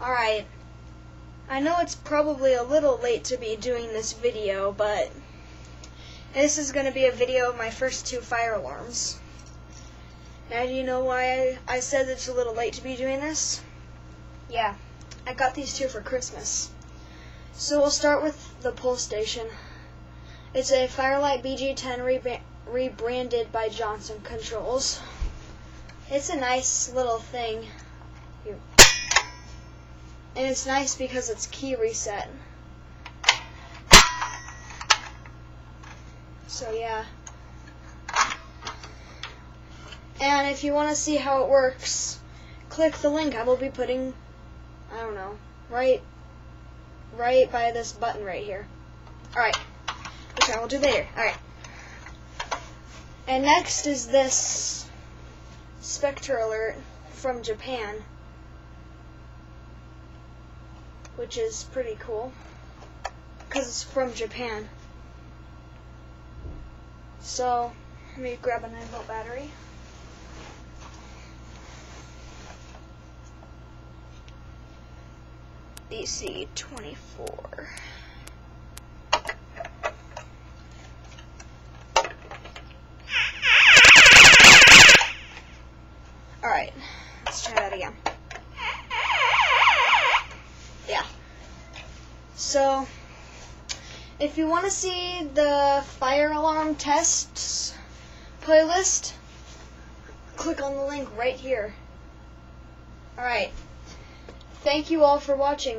Alright, I know it's probably a little late to be doing this video, but this is going to be a video of my first 2 fire alarms. Now do you know why I said it's a little late to be doing this? Yeah, I got these 2 for Christmas. So we'll start with the pull station. It's a Firelight BG10 rebranded by Johnson Controls. It's a nice little thing. Here. And it's nice because it's key reset. So yeah. And if you want to see how it works, click the link I will be putting, I don't know, right by this button right here. Alright, which I will do later. Alright. And next is this Spectre alert from Japan, which is pretty cool because it's from Japan. So let me grab a 9-volt battery. BC 24. Alright, let's try that again. Yeah. So, if you want to see the fire alarm tests playlist, click on the link right here. Alright. Thank you all for watching.